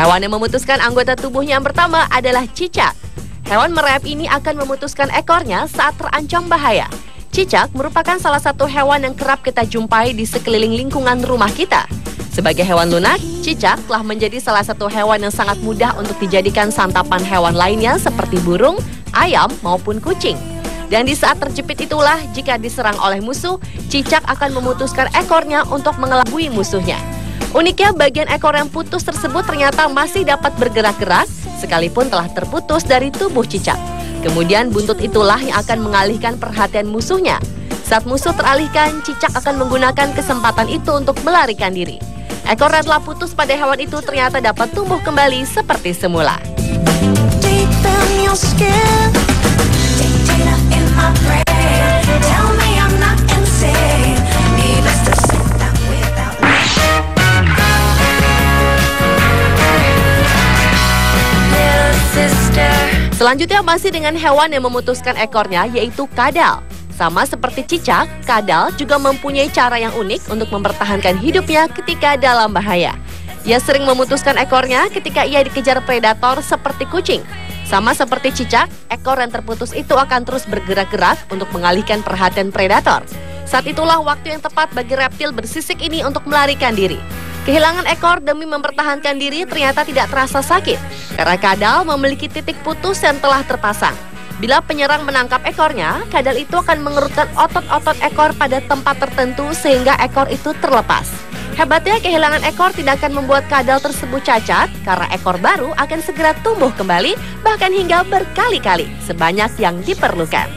Hewan yang memutuskan anggota tubuhnya yang pertama adalah cicak. Hewan merayap ini akan memutuskan ekornya saat terancam bahaya. Cicak merupakan salah satu hewan yang kerap kita jumpai di sekeliling lingkungan rumah kita. Sebagai hewan lunak, cicak telah menjadi salah satu hewan yang sangat mudah untuk dijadikan santapan hewan lainnya seperti burung, ayam, maupun kucing. Dan di saat terjepit itulah, jika diserang oleh musuh, cicak akan memutuskan ekornya untuk mengelabui musuhnya. Uniknya, bagian ekor yang putus tersebut ternyata masih dapat bergerak-gerak, sekalipun telah terputus dari tubuh cicak. Kemudian buntut itulah yang akan mengalihkan perhatian musuhnya. Saat musuh teralihkan, cicak akan menggunakan kesempatan itu untuk melarikan diri. Ekor yang telah putus pada hewan itu ternyata dapat tumbuh kembali seperti semula. Selanjutnya masih dengan hewan yang memutuskan ekornya, yaitu kadal. Sama seperti cicak, kadal juga mempunyai cara yang unik untuk mempertahankan hidupnya ketika dalam bahaya. Ia sering memutuskan ekornya ketika ia dikejar predator seperti kucing. Sama seperti cicak, ekor yang terputus itu akan terus bergerak-gerak untuk mengalihkan perhatian predator. Saat itulah waktu yang tepat bagi reptil bersisik ini untuk melarikan diri. Kehilangan ekor demi mempertahankan diri ternyata tidak terasa sakit, karena kadal memiliki titik putus yang telah terpasang. Bila penyerang menangkap ekornya, kadal itu akan mengerutkan otot-otot ekor pada tempat tertentu sehingga ekor itu terlepas. Hebatnya, kehilangan ekor tidak akan membuat kadal tersebut cacat, karena ekor baru akan segera tumbuh kembali, bahkan hingga berkali-kali, sebanyak yang diperlukan.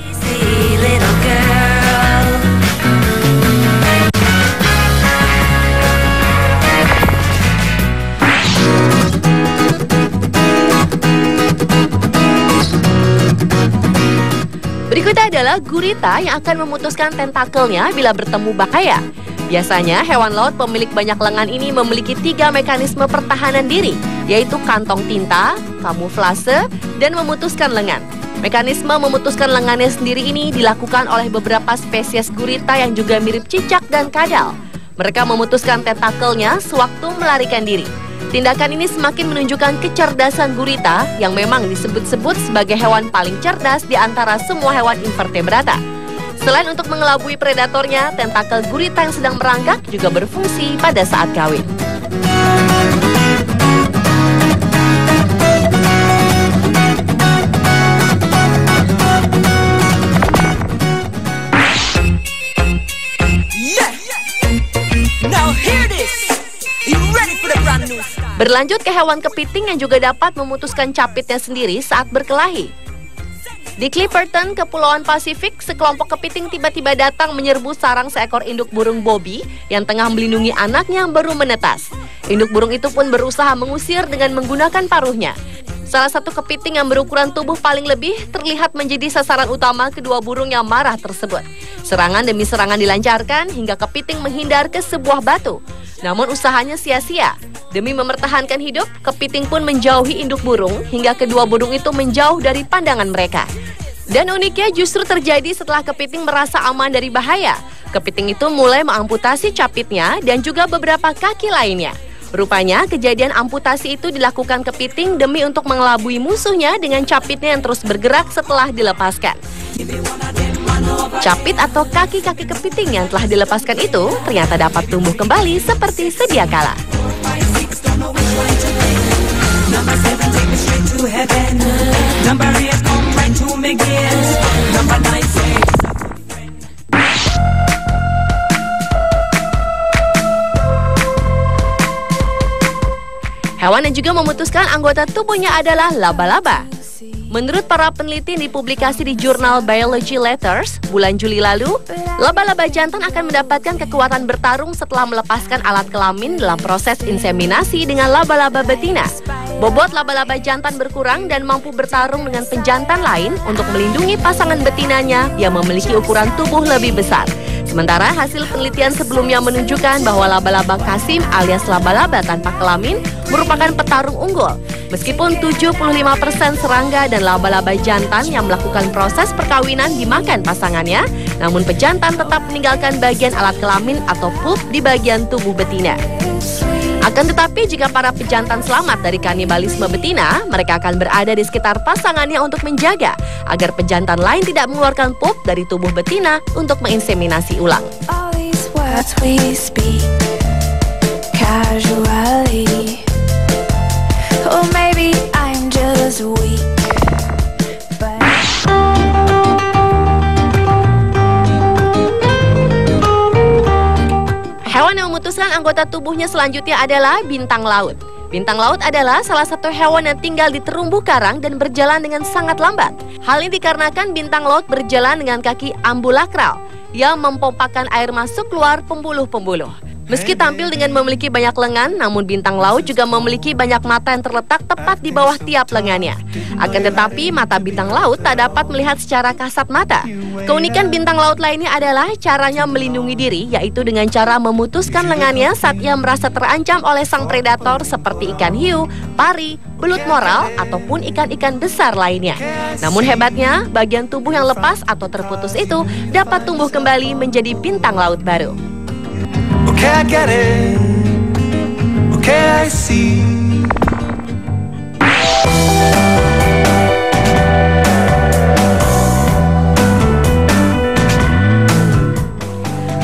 Berikutnya adalah gurita yang akan memutuskan tentakelnya bila bertemu bahaya. Biasanya hewan laut pemilik banyak lengan ini memiliki 3 mekanisme pertahanan diri, yaitu kantong tinta, kamuflase, dan memutuskan lengan. Mekanisme memutuskan lengannya sendiri ini dilakukan oleh beberapa spesies gurita yang juga mirip cicak dan kadal. Mereka memutuskan tentakelnya sewaktu melarikan diri. Tindakan ini semakin menunjukkan kecerdasan gurita yang memang disebut-sebut sebagai hewan paling cerdas di antara semua hewan invertebrata. Selain untuk mengelabui predatornya, tentakel gurita yang sedang merangkak juga berfungsi pada saat kawin. Berlanjut ke hewan kepiting yang juga dapat memutuskan capitnya sendiri saat berkelahi. Di Clipperton, Kepulauan Pasifik, sekelompok kepiting tiba-tiba datang menyerbu sarang seekor induk burung Bobby yang tengah melindungi anaknya yang baru menetas. Induk burung itu pun berusaha mengusir dengan menggunakan paruhnya. Salah satu kepiting yang berukuran tubuh paling lebih terlihat menjadi sasaran utama kedua burung yang marah tersebut. Serangan demi serangan dilancarkan hingga kepiting menghindar ke sebuah batu. Namun usahanya sia-sia. Demi mempertahankan hidup, kepiting pun menjauhi induk burung hingga kedua burung itu menjauh dari pandangan mereka. Dan uniknya justru terjadi setelah kepiting merasa aman dari bahaya. Kepiting itu mulai mengamputasi capitnya dan juga beberapa kaki lainnya. Rupanya kejadian amputasi itu dilakukan kepiting demi untuk mengelabui musuhnya dengan capitnya yang terus bergerak setelah dilepaskan. Capit atau kaki-kaki kepiting yang telah dilepaskan itu ternyata dapat tumbuh kembali seperti sedia kala. Hewan yang juga memutuskan anggota tubuhnya adalah laba-laba. Menurut para peneliti yang dipublikasi di jurnal Biology Letters bulan Juli lalu, laba-laba jantan akan mendapatkan kekuatan bertarung setelah melepaskan alat kelamin dalam proses inseminasi dengan laba-laba betina. Bobot laba-laba jantan berkurang dan mampu bertarung dengan penjantan lain untuk melindungi pasangan betinanya yang memiliki ukuran tubuh lebih besar. Sementara hasil penelitian sebelumnya menunjukkan bahwa laba-laba kasim alias laba-laba tanpa kelamin merupakan petarung unggul. Meskipun 75% serangga dan laba-laba jantan yang melakukan proses perkawinan dimakan pasangannya, namun pejantan tetap meninggalkan bagian alat kelamin atau pulp di bagian tubuh betina. Akan tetapi jika para pejantan selamat dari kanibalisme betina, mereka akan berada di sekitar pasangannya untuk menjaga agar pejantan lain tidak mengeluarkan pup dari tubuh betina untuk menginseminasi ulang. All these words we speak casually. Or maybe I'm just weak. Hewan yang memutuskan anggota tubuhnya selanjutnya adalah bintang laut. Bintang laut adalah salah satu hewan yang tinggal di terumbu karang dan berjalan dengan sangat lambat. Hal ini dikarenakan bintang laut berjalan dengan kaki ambulakral yang mempompakan air masuk keluar pembuluh-pembuluh. Meski tampil dengan memiliki banyak lengan, namun bintang laut juga memiliki banyak mata yang terletak tepat di bawah tiap lengannya. Akan tetapi, mata bintang laut tak dapat melihat secara kasat mata. Keunikan bintang laut lainnya adalah caranya melindungi diri, yaitu dengan cara memutuskan lengannya saat ia merasa terancam oleh sang predator seperti ikan hiu, pari, belut moral, ataupun ikan-ikan besar lainnya. Namun hebatnya, bagian tubuh yang lepas atau terputus itu dapat tumbuh kembali menjadi bintang laut baru. Okay, I get it. Okay, I see.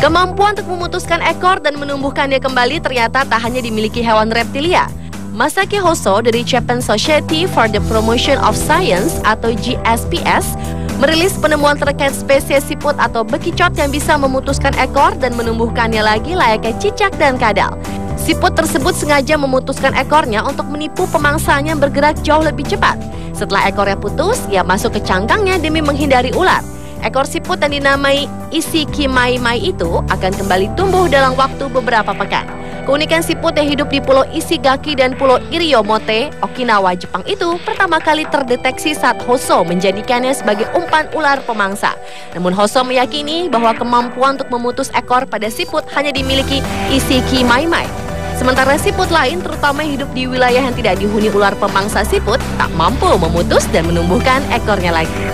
Kemampuan untuk memutuskan ekor dan menumbuhkannya kembali ternyata tak hanya dimiliki hewan reptilia. Masaki Hoso dari Japan Society for the Promotion of Science atau GSPS merilis penemuan terkait spesies siput atau bekicot yang bisa memutuskan ekor dan menumbuhkannya lagi layaknya cicak dan kadal. Siput tersebut sengaja memutuskan ekornya untuk menipu pemangsanya yang bergerak jauh lebih cepat. Setelah ekornya putus, ia masuk ke cangkangnya demi menghindari ular. Ekor siput yang dinamai Ishikimaimai itu akan kembali tumbuh dalam waktu beberapa pekan. Keunikan siput yang hidup di Pulau Ishigaki dan Pulau Iriomote, Okinawa, Jepang itu pertama kali terdeteksi saat Hoso menjadikannya sebagai umpan ular pemangsa. Namun Hoso meyakini bahwa kemampuan untuk memutus ekor pada siput hanya dimiliki Ishikimaimai. Sementara siput lain, terutama yang hidup di wilayah yang tidak dihuni ular pemangsa siput, tak mampu memutus dan menumbuhkan ekornya lagi.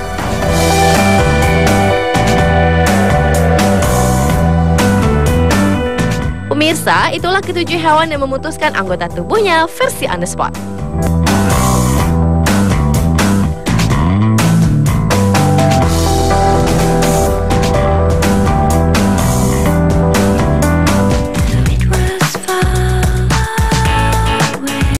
Pemirsa, itulah ketujuh hewan yang memutuskan anggota tubuhnya versi on the spot.